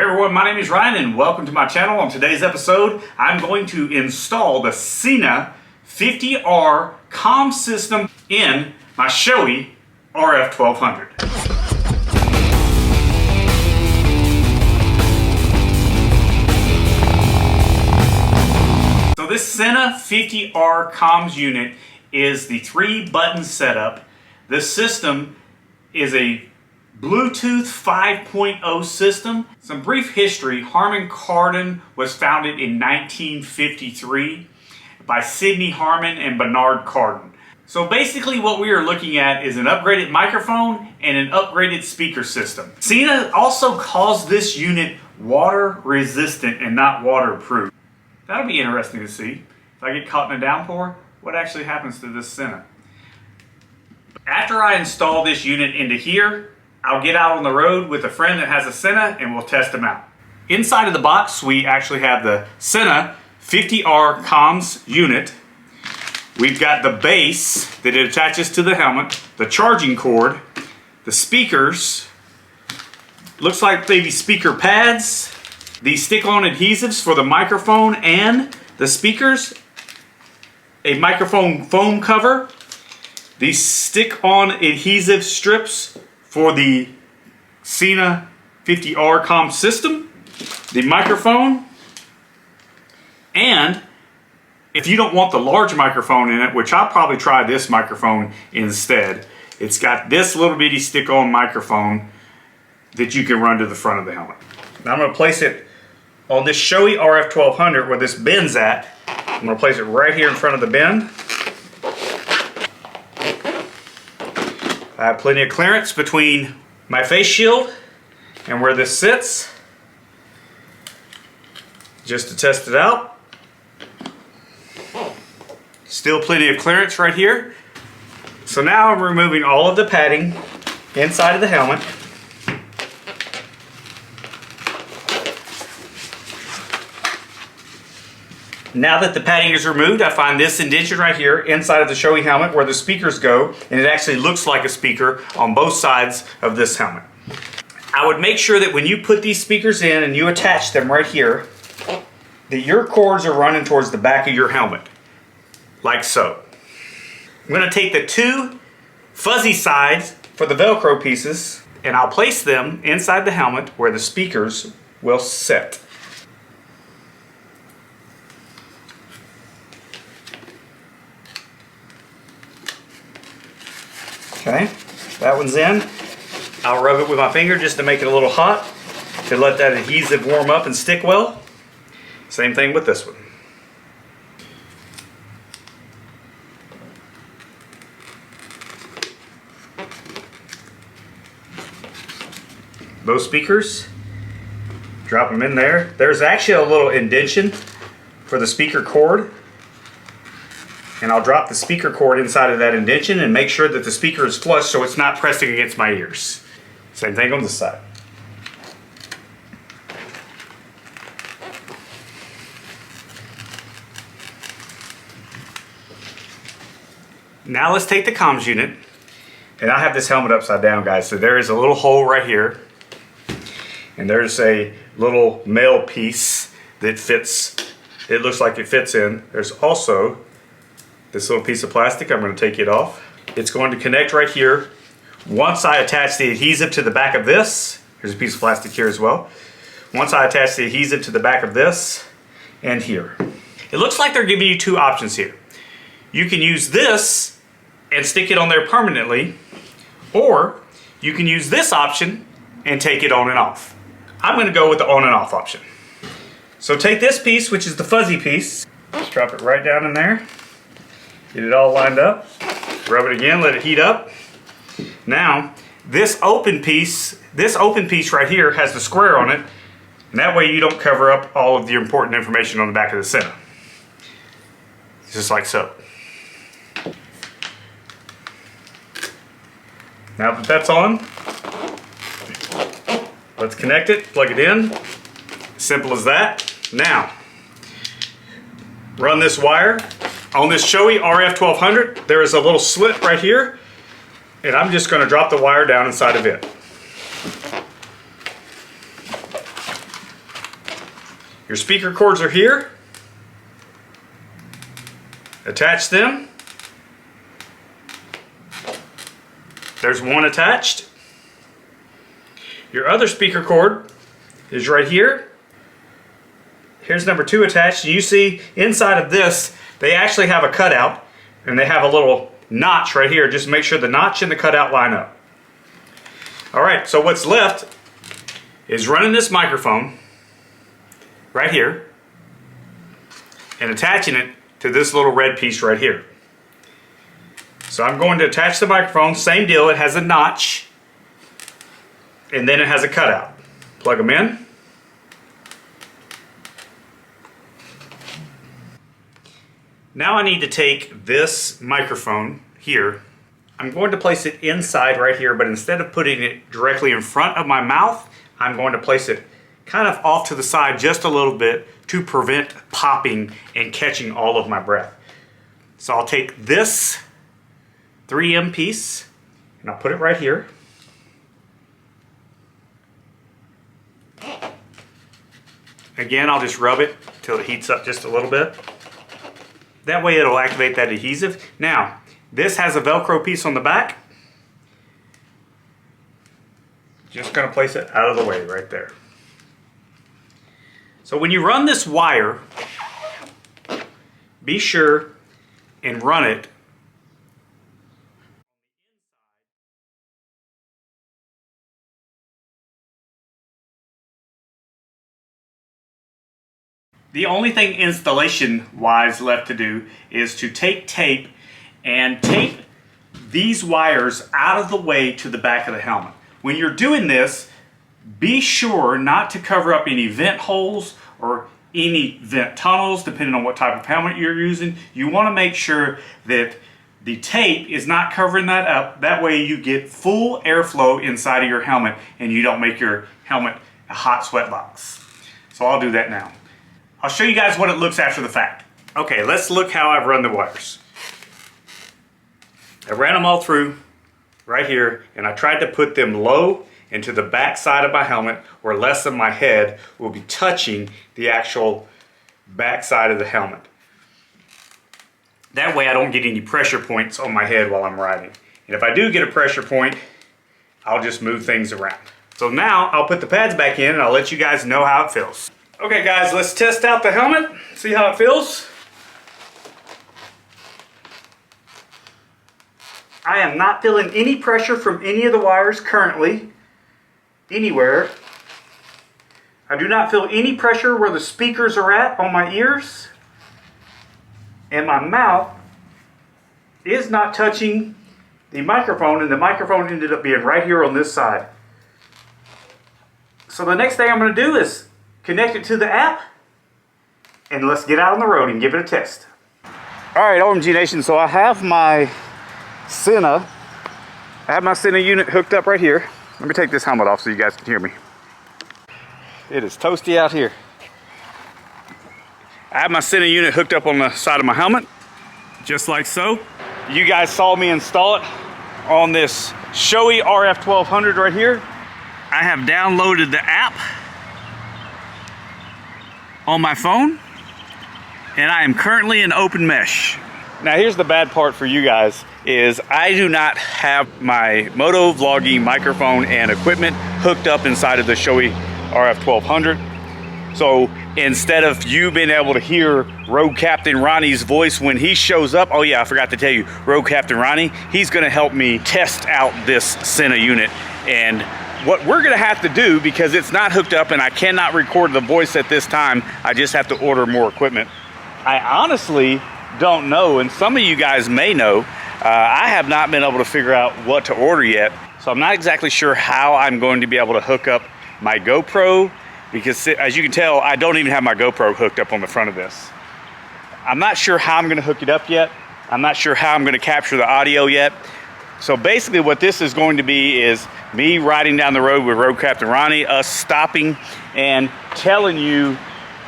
Hey everyone, my name is Ryan and welcome to my channel. On today's episode, I'm going to install the Sena 50R comm system in my Shoei RF 1200. So this Sena 50R comms unit is the 3-button setup. This system is a Bluetooth 5.0 system. Some brief history: Harman Kardon was founded in 1953 by Sidney Harman and Bernard Kardon. So basically what we are looking at is an upgraded microphone and an upgraded speaker system. Sena also calls this unit water resistant and not waterproof. That'll be interesting to see. If I get caught in a downpour, what actually happens to this Sena? After I install this unit into here, I'll get out on the road with a friend that has a Sena and we'll test them out. Inside of the box, we actually have the Sena 50R comms unit. We've got the base that it attaches to the helmet, the charging cord, the speakers, looks like maybe speaker pads, the stick-on adhesives for the microphone and the speakers, a microphone foam cover, these stick-on adhesive strips for the Sena 50R comm system, the microphone, and if you don't want the large microphone in it, which I'll probably try this microphone instead, it's got this little bitty stick-on microphone that you can run to the front of the helmet. Now I'm going to place it on this Shoei RF 1200 where this bin's at. I'm going to place it right here in front of the bin. I have plenty of clearance between my face shield and where this sits, just to test it out. Still plenty of clearance right here. So now I'm removing all of the padding inside of the helmet. Now that the padding is removed, I find this indentation right here inside of the Shoei helmet where the speakers go, and it actually looks like a speaker on both sides of this helmet. I would make sure that when you put these speakers in and you attach them right here, that your cords are running towards the back of your helmet, like so. I'm going to take the two fuzzy sides for the Velcro pieces, and I'll place them inside the helmet where the speakers will sit. Okay, that one's in. I'll rub it with my finger just to make it a little hot to let that adhesive warm up and stick well. Same thing with this one. Those speakers, drop them in there. There's actually a little indentation for the speaker cord. And I'll drop the speaker cord inside of that indentation and make sure that the speaker is flush so it's not pressing against my ears. Same thing on this side. Now let's take the comms unit, and I have this helmet upside down, guys, so there is a little hole right here, and there's a little male piece that fits, it looks like it fits in. There's also this little piece of plastic. I'm going to take it off. It's going to connect right here. Once I attach the adhesive to the back of this, here's a piece of plastic here as well. Once I attach the adhesive to the back of this and here. It looks like they're giving you two options here. You can use this and stick it on there permanently, or you can use this option and take it on and off. I'm going to go with the on and off option. So take this piece, which is the fuzzy piece, just drop it right down in there. Get it all lined up, rub it again, let it heat up. Now, this open piece right here has the square on it, and that way you don't cover up all of the important information on the back of the Sena. Just like so. Now that that's on, let's connect it, plug it in. Simple as that. Now, run this wire. On this Shoei RF 1200, there is a little slit right here, and I'm just going to drop the wire down inside of it. Your speaker cords are here. Attach them. There's one attached. Your other speaker cord is right here. Here's number 2 attached. You see inside of this, they actually have a cutout, and they have a little notch right here. Just make sure the notch and the cutout line up. All right, so what's left is running this microphone right here and attaching it to this little red piece right here. So I'm going to attach the microphone, same deal, it has a notch and then it has a cutout. Plug them in. Now I need to take this microphone here. I'm going to place it inside right here, but instead of putting it directly in front of my mouth, I'm going to place it kind of off to the side just a little bit to prevent popping and catching all of my breath. So I'll take this 3M piece and I'll put it right here. Again, I'll just rub it till it heats up just a little bit. That way it'll activate that adhesive. Now, this has a Velcro piece on the back. Just gonna place it out of the way right there. So when you run this wire, be sure and run it The only thing installation-wise left to do is to take tape and tape these wires out of the way to the back of the helmet. When you're doing this, be sure not to cover up any vent holes or any vent tunnels, depending on what type of helmet you're using. You want to make sure that the tape is not covering that up. That way you get full airflow inside of your helmet and you don't make your helmet a hot sweat box. So I'll do that now. I'll show you guys what it looks after the fact. Okay, let's look how I've run the wires. I ran them all through right here, and I tried to put them low into the back side of my helmet where less of my head will be touching the actual back side of the helmet. That way I don't get any pressure points on my head while I'm riding. And if I do get a pressure point, I'll just move things around. So now I'll put the pads back in and I'll let you guys know how it feels. Okay guys, let's test out the helmet, see how it feels. I am not feeling any pressure from any of the wires currently, anywhere. I do not feel any pressure where the speakers are at on my ears. And my mouth is not touching the microphone, and the microphone ended up being right here on this side. So the next thing I'm going to do is connect it to the app, and let's get out on the road and give it a test. Alright, OMG Nation, so I have my Sena. I have my Sena unit hooked up right here. Let me take this helmet off so you guys can hear me. It is toasty out here. I have my Sena unit hooked up on the side of my helmet, just like so. You guys saw me install it on this showy RF1200 right here. I have downloaded the app on my phone, and I am currently in open mesh. Now here's the bad part for you guys, is I do not have my MOTO vlogging microphone and equipment hooked up inside of the showy RF1200. So instead of you being able to hear Rogue Captain Ronnie's voice when he shows up, oh yeah, I forgot to tell you, Rogue Captain Ronnie, he's gonna help me test out this Sena unit. And what we're gonna have to do, because it's not hooked up and I cannot record the voice at this time, I just have to order more equipment. I honestly don't know, and some of you guys may know, I have not been able to figure out what to order yet. So I'm not exactly sure how I'm going to be able to hook up my GoPro, because as you can tell, I don't even have my GoPro hooked up on the front of this. I'm not sure how I'm gonna hook it up yet. I'm not sure how I'm gonna capture the audio yet. So basically what this is going to be is me riding down the road with Rogue Captain Ronnie, us stopping and telling you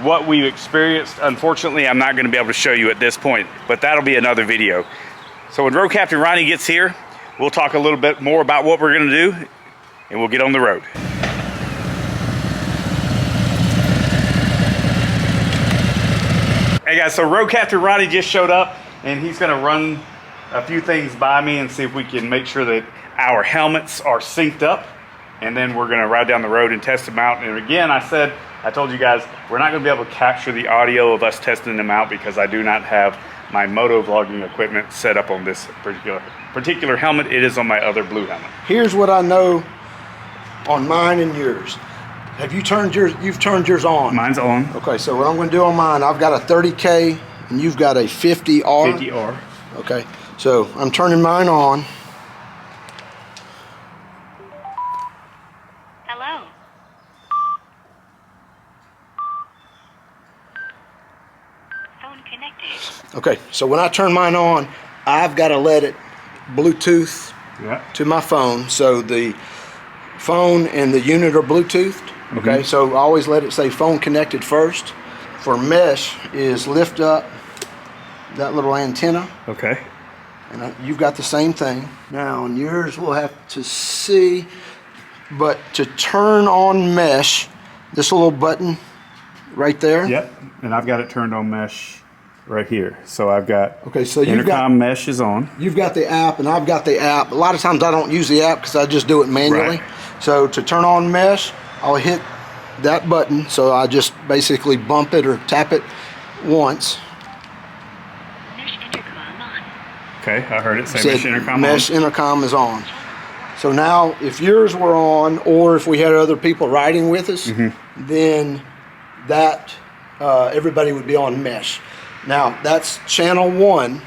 what we've experienced. Unfortunately, I'm not going to be able to show you at this point, but that'll be another video. So when Rogue Captain Ronnie gets here, we'll talk a little bit more about what we're going to do, and we'll get on the road. guys, so Road Captain Ronnie just showed up, and he's going to run a few things by me and see if we can make sure that our helmets are synced up, and then we're going to ride down the road and test them out. And again, I told you guys, we're not going to be able to capture the audio of us testing them out because I do not have my moto vlogging equipment set up on this particular helmet. It is on my other blue helmet. Here's what I know on mine and yours. Have you turned yours? You've turned yours on. Mine's on. Okay, so what I'm going to do on mine, I've got a 30K and you've got a 50R. 50R. Okay, so I'm turning mine on. Hello. Phone connected. Okay, so when I turn mine on, I've got to let it Bluetooth to my phone. So the phone and the unit are Bluetoothed. Okay, so I always let it say phone connected first. For mesh is lift up that little antenna. Okay. And you've got the same thing. Now on yours we'll have to see, but to turn on mesh, this little button right there. Yep, and I've got it turned on mesh right here. So I've got, okay, so you've intercom mesh is on. You've got the app and I've got the app. A lot of times I don't use the app because I just do it manually. Right. So to turn on mesh, I'll hit that button. So I just basically bump it or tap it once. Mesh intercom on. Okay, I heard it say mesh intercom mesh on. intercom is on. So now if yours were on, or if we had other people riding with us, then that everybody would be on mesh. Now that's channel 1.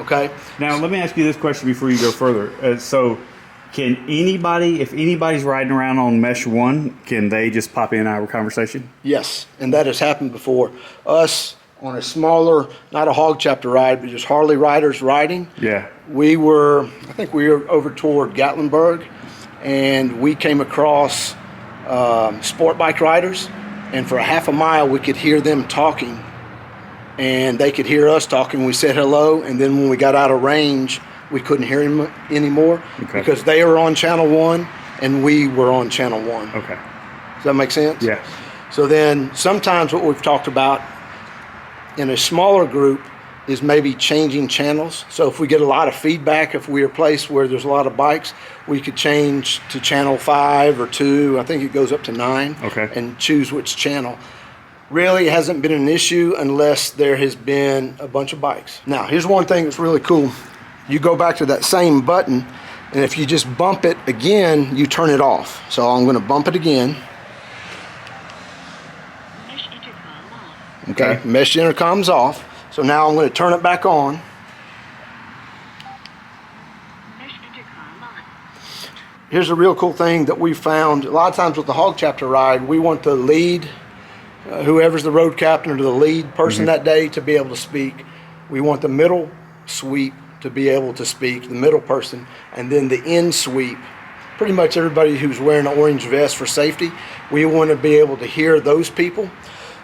Okay. Now let me ask you this question before you go further. So can anybody, if anybody's riding around on mesh 1, can they just pop in our conversation? Yes, and that has happened before. Us on a smaller, not a hog chapter ride, but just Harley riders riding. Yeah. I think we were over toward Gatlinburg, and we came across sport bike riders, and for a half a mile we could hear them talking, and they could hear us talking. We said hello, and then when we got out of range, we couldn't hear him anymore because they were on channel 1 and we were on channel 1. Okay. Does that make sense? Yeah. So then sometimes what we've talked about in a smaller group is maybe changing channels. So if we get a lot of feedback, if we're a place where there's a lot of bikes, we could change to channel 5 or 2. I think it goes up to 9. Okay. And choose which channel. Really hasn't been an issue unless there has been a bunch of bikes. Now, here's one thing that's really cool. You go back to that same button, and if you just bump it again, you turn it off. So I'm going to bump it again. Mesh intercom on. Okay, mesh intercom's off. So now I'm going to turn it back on. Mesh intercom on. Here's a real cool thing that we found. A lot of times with the hog chapter ride, we want the lead, whoever's the road captain or the lead person that day, to be able to speak. We want the middle sweep to be able to speak, the middle person, and then the end sweep. Pretty much everybody who's wearing an orange vest for safety, we want to be able to hear those people.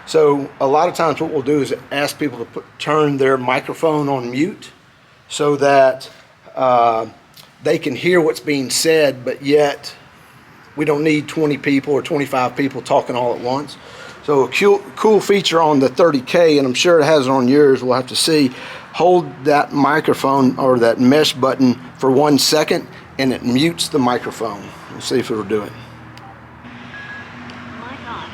So a lot of times what we'll do is ask people to turn their microphone on mute so that they can hear what's being said, but yet we don't need 20 people or 25 people talking all at once. So a cool feature on the 30K, and I'm sure it has it on yours, we'll have to see, hold that microphone or that mesh button for 1 second and it mutes the microphone. Let's see if it'll do it. Mic on.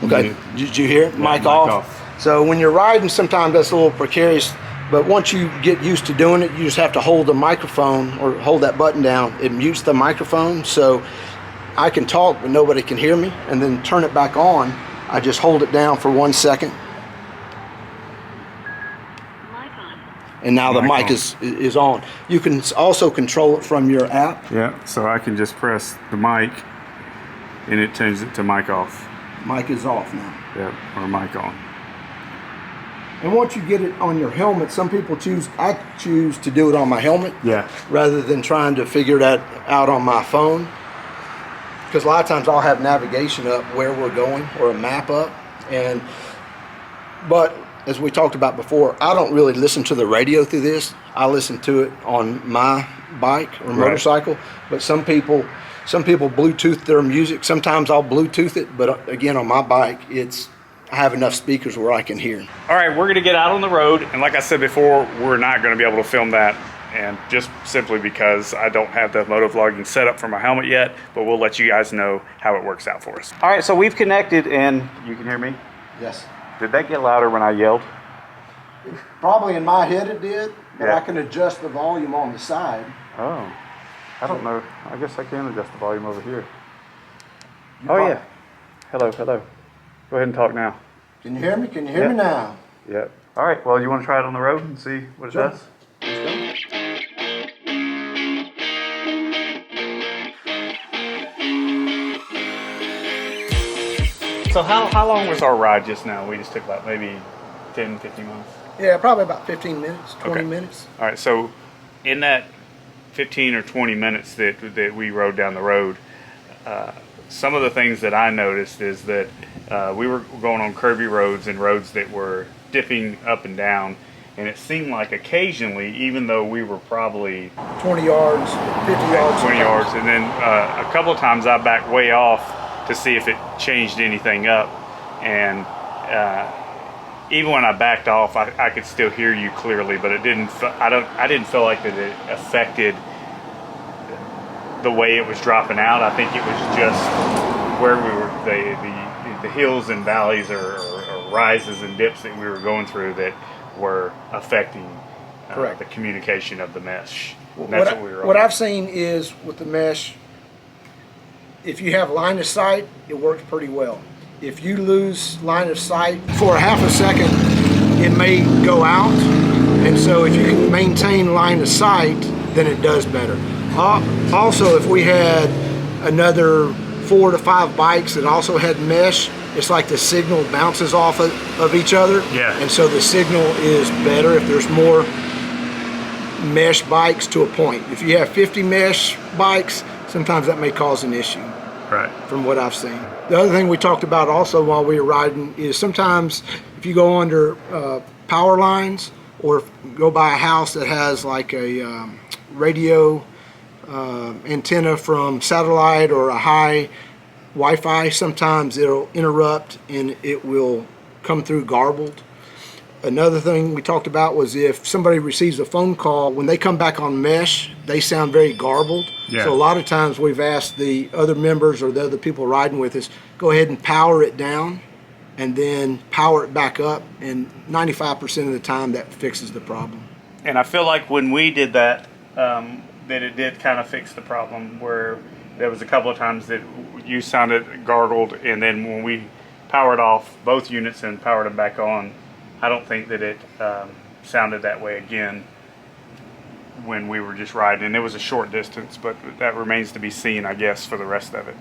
Okay, did you hear it? Yeah, mic off. So when you're riding, sometimes that's a little precarious, but once you get used to doing it, you just have to hold the microphone or hold that button down. It mutes the microphone, so I can talk but nobody can hear me, and then turn it back on. I just hold it down for 1 second. Mic on. And now the mic is on. You can also control it from your app. Yeah, so I can just press the mic and it changes it to mic off. Mic is off now. Yep, or mic on. And once you get it on your helmet, some people I choose to do it on my helmet. Yeah. Rather than trying to figure that out on my phone. Because a lot of times I'll have navigation up where we're going or a map up. But as we talked about before, I don't really listen to the radio through this. I listen to it on my bike or motorcycle. But some people Bluetooth their music. Sometimes I'll Bluetooth it, but again on my bike, I have enough speakers where I can hear. All right, we're gonna get out on the road, and like I said before, we're not gonna be able to film that, and just simply because I don't have the moto vlogging set up for my helmet yet, but we'll let you guys know how it works out for us. All right, so we've connected, and you can hear me? Yes. Did that get louder when I yelled? Probably in my head it did, but Yeah. I can adjust the volume on the side. Oh, I don't know. I guess I can adjust the volume over here. Oh yeah. Hello, hello. Go ahead and talk now. Can you hear me? Can you hear me now? Yep. All right, well, you want to try it on the road and see what it Sure. does? Let's go. So how long was our ride just now? We just took like maybe 10, 15 minutes? Yeah, probably about 15 minutes, 20 Okay. minutes. All right, so in that 15 or 20 minutes that we rode down the road, some of the things that I noticed is that we were going on curvy roads and roads that were dipping up and down, and it seemed like occasionally, even though we were probably 20 yards, 50 yards. 20 yards, and then a couple of times I backed way off to see if it changed anything up, and even when I backed off, I could still hear you clearly, but it didn't. I didn't feel like that it affected the way it was dropping out. I think it was just where we were, the hills and valleys or rises and dips that we were going through that were affecting Correct. the communication of the mesh. And that's what we were. What I've seen is with the mesh, if you have line of sight, it works pretty well. If you lose line of sight for a half a second, it may go out. And so if you can maintain line of sight, then it does better. Also, if we had another 4 to 5 bikes that also had mesh, it's like the signal bounces off of each other. Yeah. And so the signal is better if there's more mesh bikes to a point. If you have 50 mesh bikes, sometimes that may cause an issue. Right. From what I've seen. The other thing we talked about also while we were riding is sometimes if you go under power lines or go by a house that has like a radio antenna from satellite or a high Wi-Fi, sometimes it'll interrupt and it will come through garbled. Another thing we talked about was if somebody receives a phone call, when they come back on mesh, they sound very garbled. Yeah. So a lot of times we've asked the other members or the other people riding with us, go ahead and power it down and then power it back up, and 95% of the time that fixes the problem. And I feel like when we did that, that it did kind of fix the problem, where there was a couple of times that you sounded gargled, and then when we powered off both units and powered them back on, I don't think that it sounded that way again when we were just riding. And it was a short distance, but that remains to be seen, I guess, for the rest of it.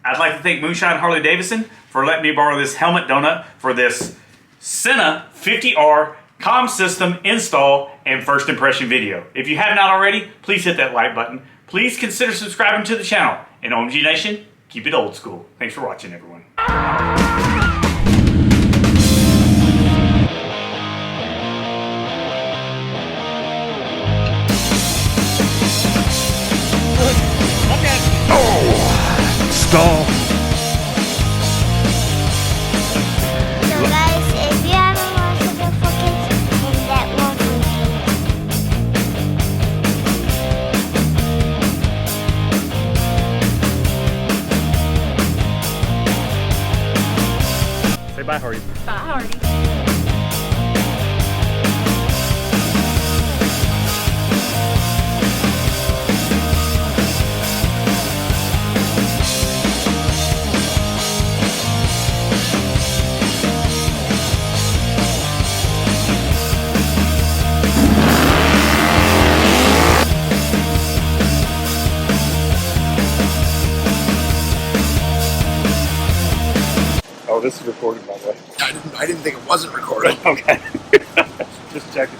I'd like to thank Moonshine Harley Davidson for letting me borrow this helmet donut for this Sena 50R comm system install and first impression video. If you have not already, please hit that like button. Please consider subscribing to the channel. And OMG Nation, keep it old school. Thanks for watching, everyone. Stall. So guys, if you haven't watched the footage, then that won't be. Say bye, Hardy. Bye, Hardy. Oh, this is recorded, by the way. I didn't think it wasn't recorded. Okay. Just checking.